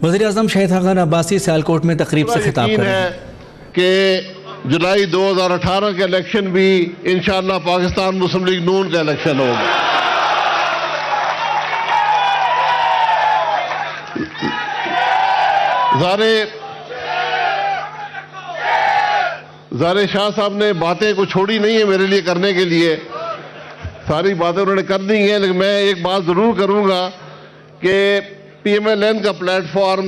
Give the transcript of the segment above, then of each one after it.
वज़ीर-ए-आज़म शाहिद खान अब्बासी सियालकोट में तकरीब से खिताब कर रहे हैं कि जुलाई 2018 का इलेक्शन भी इंशाअल्लाह पाकिस्तान मुस्लिम लीग नून का इलेक्शन होगा। ज़ारे शाह साहब ने बातें कुछ छोड़ी नहीं है मेरे लिए करने के लिए, सारी बातें उन्होंने कर दी हैं, लेकिन मैं एक बात ज़रूर करूँगा कि PMLN का प्लेटफॉर्म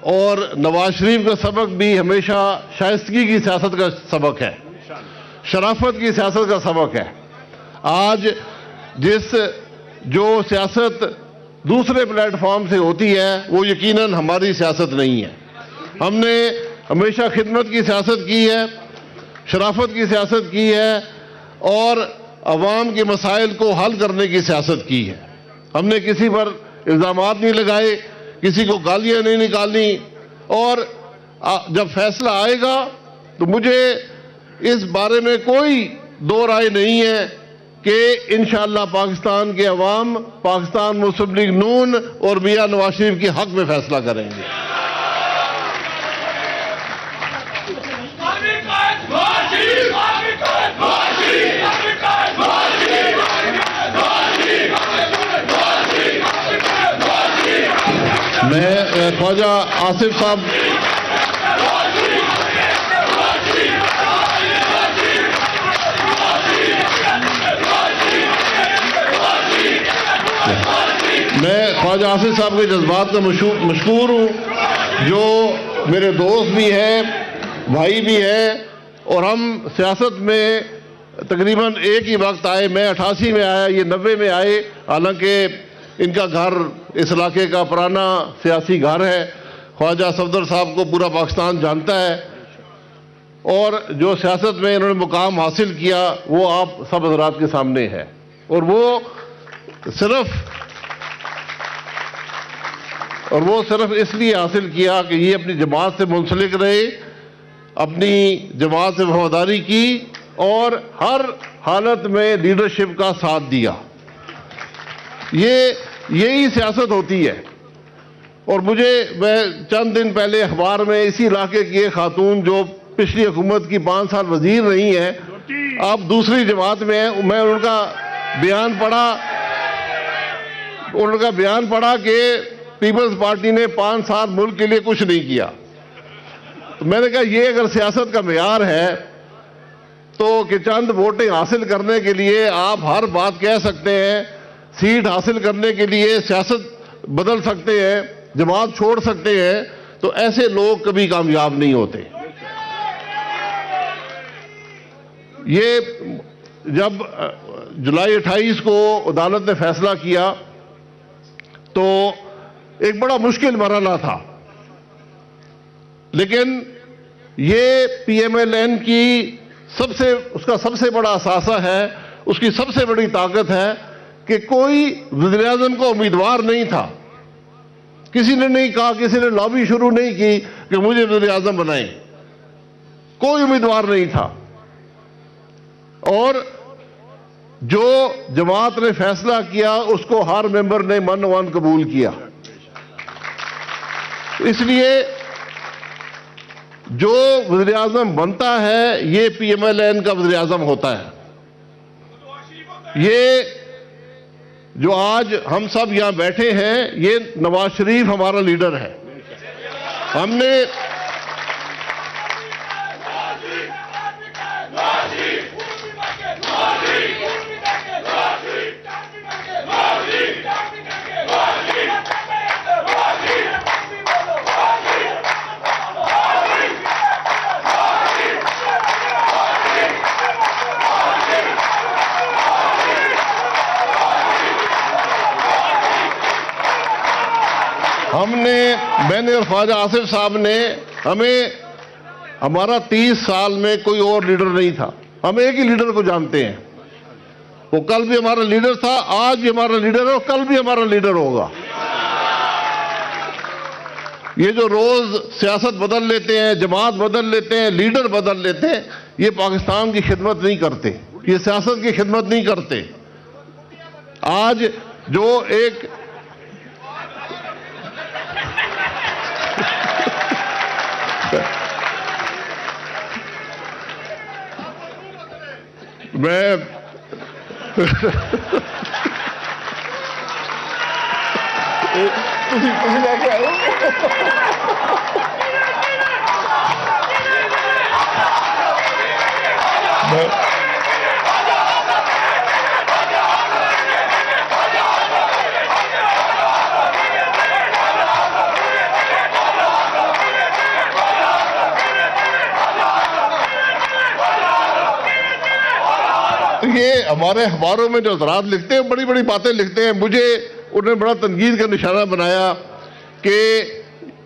और नवाज शरीफ का सबक भी हमेशा शाइस्तगी की सियासत का सबक है, शराफत की सियासत का सबक है। आज जो सियासत दूसरे प्लेटफॉर्म से होती है वो यकीनन हमारी सियासत नहीं है। हमने हमेशा खिदमत की सियासत की है, शराफत की सियासत की है और अवाम के मसाइल को हल करने की सियासत की है। हमने किसी पर इल्ज़ामात नहीं लगाए, किसी को गालियां नहीं निकाली, और जब फैसला आएगा तो मुझे इस बारे में कोई दो राय नहीं है कि इंशाअल्लाह पाकिस्तान के अवाम पाकिस्तान मुस्लिम लीग नून और मियां नवाज शरीफ के हक में फैसला करेंगे। मैं ख्वाजा आसिफ साहब के जज्बात का मशकूर हूँ, जो मेरे दोस्त भी हैं, भाई भी हैं, और हम सियासत में तकरीबन एक ही वक्त आए। मैं 88 में आया, ये 90 में आए। हालांकि इनका घर इस इलाके का पुराना सियासी घर है। ख्वाजा सफदर साहब को पूरा पाकिस्तान जानता है, और जो सियासत में इन्होंने मुकाम हासिल किया वो आप सब हज़रात के सामने है। और वो सिर्फ इसलिए हासिल किया कि ये अपनी जमात से मुंसलिक रहे, अपनी जमात से वफादारी की और हर हालत में लीडरशिप का साथ दिया। यही सियासत होती है। और मैं चंद दिन पहले अखबार में इसी इलाके की एक खातून जो पिछली हुकूमत की 5 साल वजीर रही हैं, अब दूसरी जमात में है, मैं उनका बयान पढ़ा कि पीपल्स पार्टी ने 5 साल मुल्क के लिए कुछ नहीं किया। तो मैंने कहा ये अगर सियासत का मेयार है तो कि चंद वोटें हासिल करने के लिए आप हर बात कह सकते हैं, सीट हासिल करने के लिए सियासत बदल सकते हैं, जमात छोड़ सकते हैं, तो ऐसे लोग कभी कामयाब नहीं होते। ये जब जुलाई 28 को अदालत ने फैसला किया तो एक बड़ा मुश्किल मरहला था, लेकिन ये PMLN की उसका सबसे बड़ा असासा है, उसकी सबसे बड़ी ताकत है कि कोई वज़ीर-ए-आज़म को उम्मीदवार नहीं था। किसी ने नहीं कहा, किसी ने लॉबी शुरू नहीं की कि मुझे वज़ीर-ए-आज़म बनाएं, कोई उम्मीदवार नहीं था। और जो जमात ने फैसला किया उसको हर मेंबर ने मन कबूल किया। इसलिए जो वज़ीर-ए-आज़म बनता है ये PMLN का वज़ीर-ए-आज़म होता है। ये जो आज हम सब यहां बैठे हैं, ये नवाज शरीफ हमारा लीडर है। मैंने और ख्वाजा आसिफ साहब ने हमारा 30 साल में कोई और लीडर नहीं था। हम एक ही लीडर को जानते हैं, वो कल भी हमारा लीडर था, आज भी हमारा लीडर है और कल भी हमारा लीडर होगा। ये जो रोज सियासत बदल लेते हैं, जमात बदल लेते हैं, लीडर बदल लेते हैं, ये पाकिस्तान की खिदमत नहीं करते, ये सियासत की खिदमत नहीं करते। आज जो एक मैं ਤੁਸੀਂ ਲੈ ਕੇ ਆਓ। ये हमारे अखबारों में जो हज़रात लिखते हैं, बड़ी बड़ी बातें लिखते हैं, मुझे उन्होंने बड़ा तनकीद का निशाना बनाया कि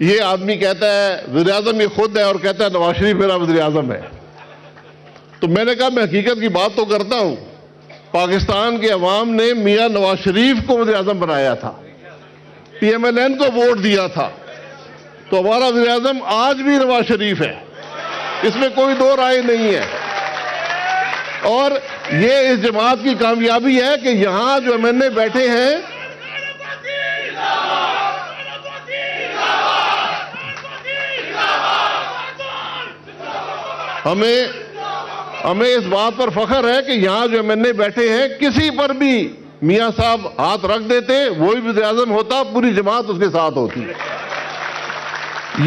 ये आदमी कहता है वज़ीर आज़म ये खुद है और कहता है नवाज शरीफ मेरा वज़ीर आज़म है। तो मैंने कहा मैं हकीकत की बात तो करता हूं, पाकिस्तान के अवाम ने मियां नवाज शरीफ को वज़ीर आज़म बनाया था, PMLN को वोट दिया था, तो हमारा वज़ीर आज़म आज भी नवाज शरीफ है, इसमें कोई दो राय नहीं है। और ये इस जमात की कामयाबी है कि यहां जो MNA बैठे हैं, हमें इस बात पर फख्र है कि यहां जो MNA बैठे हैं, किसी पर भी मियां साहब हाथ रख देते वही वज़ीर आज़म होता, पूरी जमात उसके साथ होती।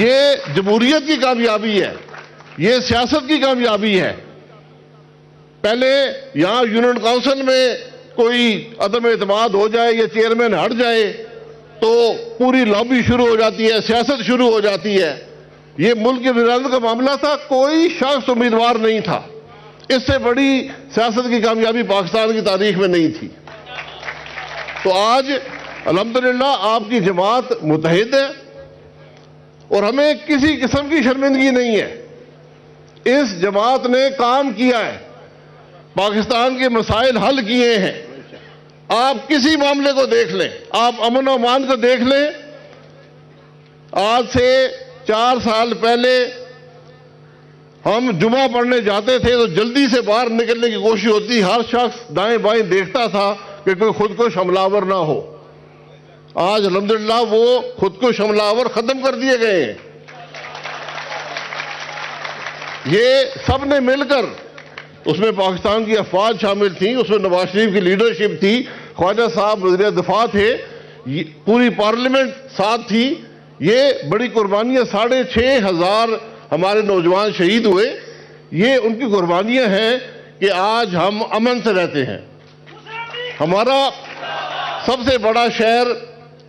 ये जमहूरियत की कामयाबी है, ये सियासत की कामयाबी है। पहले यहां यूनियन काउंसिल में कोई अदम एतमाद हो जाए या चेयरमैन हट जाए तो पूरी लॉबी शुरू हो जाती है, सियासत शुरू हो जाती है। ये मुल्क के वज़ीर का मामला था, कोई शख्स उम्मीदवार नहीं था। इससे बड़ी सियासत की कामयाबी पाकिस्तान की तारीख में नहीं थी। तो आज अल्हम्दुलिल्लाह आपकी जमात मुत्तहिद है और हमें किसी किस्म की शर्मिंदगी नहीं है। इस जमात ने काम किया है, पाकिस्तान के मसाइल हल किए हैं। आप किसी मामले को देख लें, आप अमन और अमान को देख लें। आज से 4 साल पहले हम जुमा पढ़ने जाते थे तो जल्दी से बाहर निकलने की कोशिश होती, हर शख्स दाएं बाएं देखता था कि कोई खुदकुश हमलावर ना हो। आज अल्हम्दुलिल्लाह वो खुदकुश हमलावर खत्म कर दिए गए हैं। ये सब ने मिलकर, उसमें पाकिस्तान की अफवाज शामिल थी, उसमें नवाज शरीफ की लीडरशिप थी, ख्वाजा साहब वज़ीर दिफा थे, पूरी पार्लियामेंट साथ थी। ये बड़ी कुर्बानियां, 6,500 हमारे नौजवान शहीद हुए। ये उनकी कुर्बानियां हैं कि आज हम अमन से रहते हैं। हमारा सबसे बड़ा शहर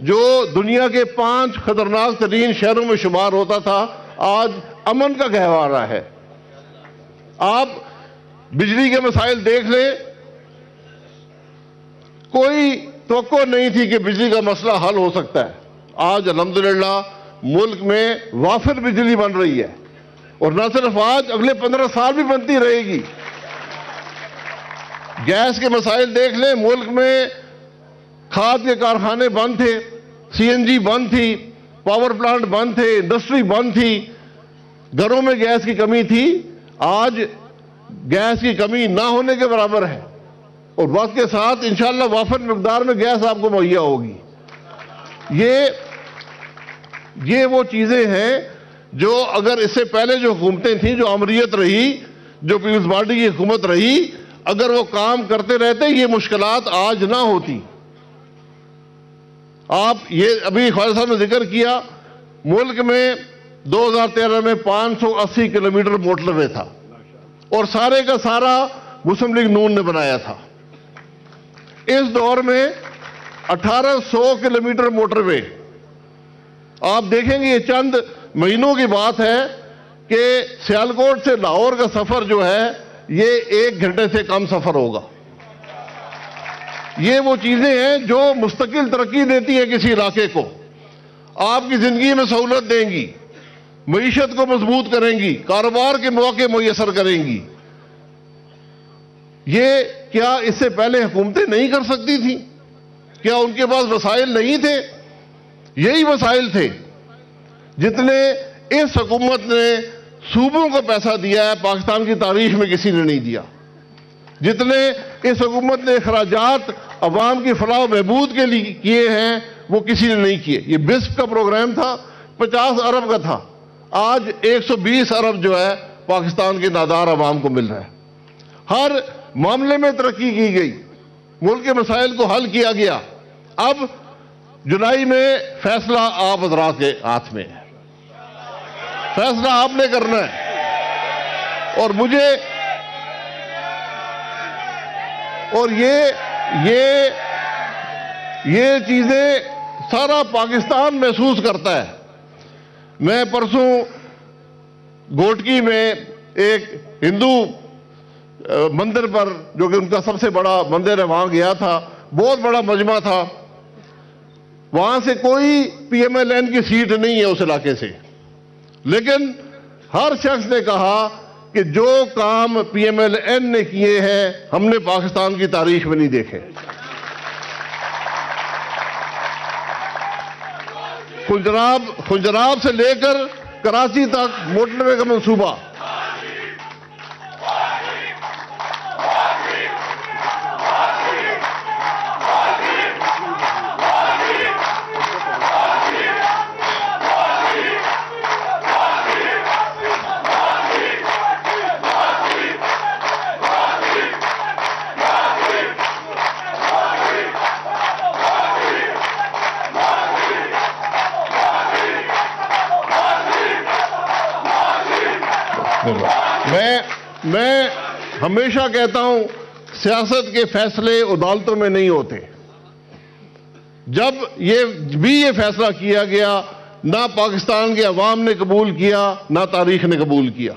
जो दुनिया के 5 खतरनाक तरीन शहरों में शुमार होता था, आज अमन का गहवारा है। आप बिजली के मसाइल देख लें, कोई तवक्को नहीं थी कि बिजली का मसला हल हो सकता है। आज अल्हम्दुलिल्लाह मुल्क में वाफिर बिजली बन रही है और न सिर्फ आज, अगले 15 साल भी बनती रहेगी। गैस के मसाइल देख लें, मुल्क में खाद के कारखाने बंद थे, CNG बंद थी, पावर प्लांट बंद थे, इंडस्ट्री बंद थी, घरों में गैस की कमी थी। आज गैस की कमी ना होने के बराबर है और वक्त के साथ इंशाअल्लाह वाफिर मिकदार में गैस आपको मुहैया होगी। ये वो चीजें हैं जो अगर इससे पहले जो हुकूमतें थीं, जो अमरीयत रही, जो पीपल्स पार्टी की हुकूमत रही, अगर वो काम करते रहते ये मुश्किलात आज ना होती। आप ये अभी ख्वाजा साहब ने जिक्र किया, मुल्क में 2013 में 580 किलोमीटर मोटरवे था और सारे का सारा मुस्लिम लीग नून ने बनाया था। इस दौर में 1800 किलोमीटर मोटरवे, आप देखेंगे ये चंद महीनों की बात है कि सियालकोट से लाहौर का सफर जो है ये 1 घंटे से कम सफर होगा। ये वो चीजें हैं जो मुस्तकिल तरक्की देती हैं किसी इलाके को, आपकी जिंदगी में सहूलत देंगी, मईशत को मजबूत करेंगी, कारोबार के मौके मुयसर करेंगी। ये क्या इससे पहले हुकूमतें नहीं कर सकती थी? क्या उनके पास वसाइल नहीं थे? यही वसाइल थे जितने इस हुकूमत ने सूबों को पैसा दिया है, पाकिस्तान की तारीख में किसी ने नहीं दिया। जितने इस हुकूमत ने अखराजात अवाम की फलाह महबूद के लिए किए हैं वो किसी ने नहीं किए। ये बिस्प का प्रोग्राम था, 50 अरब का था, आज 120 अरब जो है पाकिस्तान के नादार अवाम को मिल रहा है। हर मामले में तरक्की की गई, मुल्क के मसाइल को हल किया गया। अब जुलाई में फैसला आप हजरात के हाथ में है, फैसला आपने करना है। और मुझे और ये चीजें सारा पाकिस्तान महसूस करता है। मैं परसों घोटकी में एक हिंदू मंदिर पर, जो कि उनका सबसे बड़ा मंदिर है, वहां गया था। बहुत बड़ा मजमा था। वहां से कोई पीएमएलएन की सीट नहीं है उस इलाके से, लेकिन हर शख्स ने कहा कि जो काम पीएमएलएन ने किए हैं हमने पाकिस्तान की तारीख में नहीं देखे। खुंजराब से लेकर कराची तक मोटरवे का मंसूबा, मैं हमेशा कहता हूं सियासत के फैसले अदालतों में नहीं होते। जब ये फैसला किया गया, ना पाकिस्तान के अवाम ने कबूल किया, ना तारीख ने कबूल किया।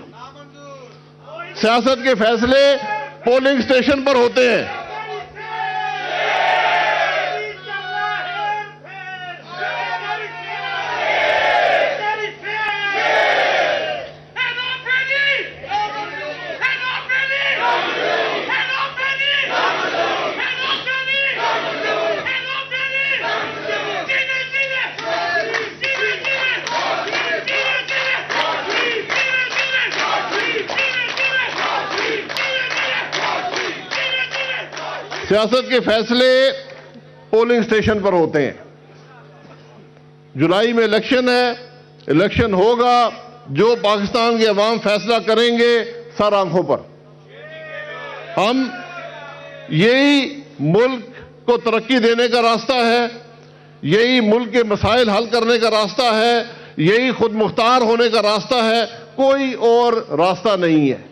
सियासत के फैसले पोलिंग स्टेशन पर होते हैं। सियासत के फैसले पोलिंग स्टेशन पर होते हैं। जुलाई में इलेक्शन है, इलेक्शन होगा, जो पाकिस्तान के अवाम फैसला करेंगे सर आंखों पर। हम यही मुल्क को तरक्की देने का रास्ता है, यही मुल्क के मसाइल हल करने का रास्ता है, यही खुद मुख्तार होने का रास्ता है, कोई और रास्ता नहीं है।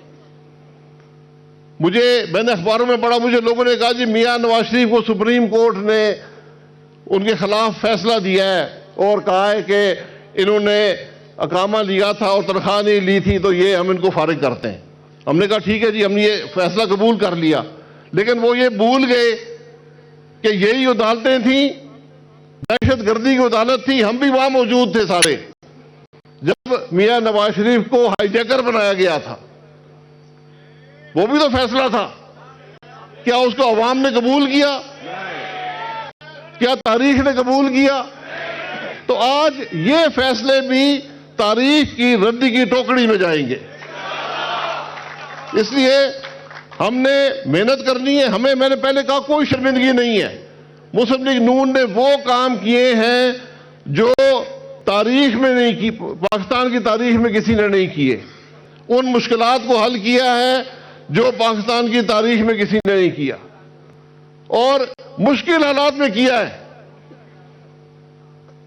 मैंने अखबारों में पढ़ा, मुझे लोगों ने कहा जी मियां नवाज शरीफ को सुप्रीम कोर्ट ने उनके खिलाफ फैसला दिया है और कहा है कि इन्होंने अकामा लिया था और तनख्वाह नहीं ली थी, तो ये हम इनको फारिग करते हैं। हमने कहा ठीक है जी, हमने ये फैसला कबूल कर लिया, लेकिन वो ये भूल गए कि यही अदालतें थी, दहशतगर्दी की अदालत थी, हम भी वहां मौजूद थे सारे, जब मियां नवाज शरीफ को हाईजैकर बनाया गया था। वो भी तो फैसला था। क्या उसको अवाम ने कबूल किया? क्या तारीख ने कबूल किया? तो आज ये फैसले भी तारीख की रद्दी की टोकरी में जाएंगे। इसलिए हमने मेहनत करनी है। मैंने पहले कहा कोई शर्मिंदगी नहीं है। मुस्लिम लीग नून ने वो काम किए हैं जो तारीख में नहीं की, पाकिस्तान की तारीख में किसी ने नहीं किए। उन मुश्किलात को हल किया है जो पाकिस्तान की तारीख में किसी ने नहीं किया, और मुश्किल हालात में किया है।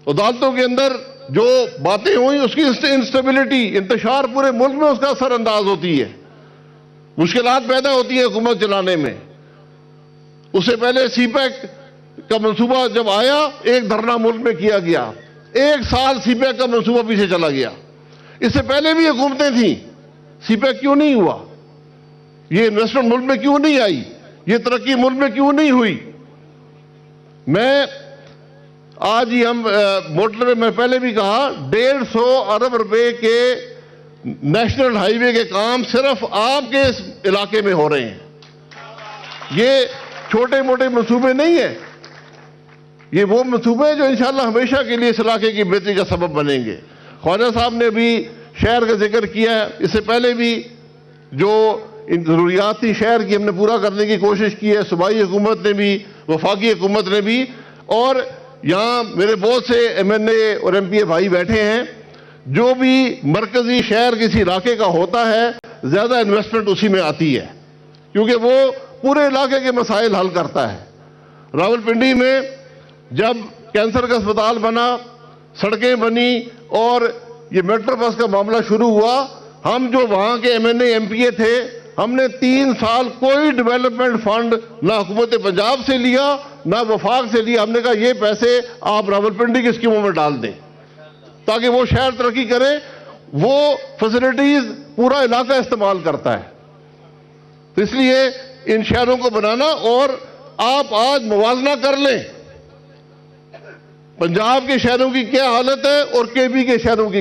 अदालतों के अंदर जो बातें हुई, उसकी इंस्टेबिलिटी, इंतशार पूरे मुल्क में उसका असर अंदाज होती है, मुश्किलात पैदा होती है हुकूमत चलाने में। उससे पहले सीपैक का मंसूबा जब आया, एक धरना मुल्क में किया गया, 1 साल सीपैक का मंसूबा पीछे चला गया। इससे पहले भी हुकूमतें थी, सीपैक क्यों नहीं हुआ? ये इन्वेस्टमेंट मुल्क में क्यों नहीं आई? ये तरक्की मुल्क में क्यों नहीं हुई? मैं आज ही हम मोटरवे में पहले भी कहा, 150 अरब रुपए के नेशनल हाईवे के काम सिर्फ आपके इस इलाके में हो रहे हैं। ये छोटे मोटे मंसूबे नहीं है, ये वो मंसूबे हैं जो इंशाल्लाह हमेशा के लिए इस इलाके की बेहतरी का सबब बनेंगे। ख्वाजा साहब ने भी शहर का जिक्र किया है, इससे पहले भी जो इन जरूरियात थी शहर की हमने पूरा करने की कोशिश की है, सूबाई हुकूमत ने भी, वफाकी हुकूमत ने भी। और यहाँ मेरे बहुत से एमएनए और एमपीए भाई बैठे हैं, जो भी मरकजी शहर किसी इलाके का होता है, ज्यादा इन्वेस्टमेंट उसी में आती है, क्योंकि वो पूरे इलाके के मसाइल हल करता है। रावलपिंडी में जब कैंसर का अस्पताल बना, सड़कें बनी और ये मेट्रो बस का मामला शुरू हुआ, हम जो वहां के एमएनए एमपीए थे, हमने 3 साल कोई डेवलपमेंट फंड ना हुकूमत पंजाब से लिया ना वफाक से लिया। हमने कहा ये पैसे आप रावलपिंडी की स्कीमों में डाल दें ताकि वो शहर तरक्की करे, वो फैसिलिटीज पूरा इलाका इस्तेमाल करता है। तो इसलिए इन शहरों को बनाना, और आप आज मुवाजना कर लें पंजाब के शहरों की क्या हालत है और केपी के शहरों की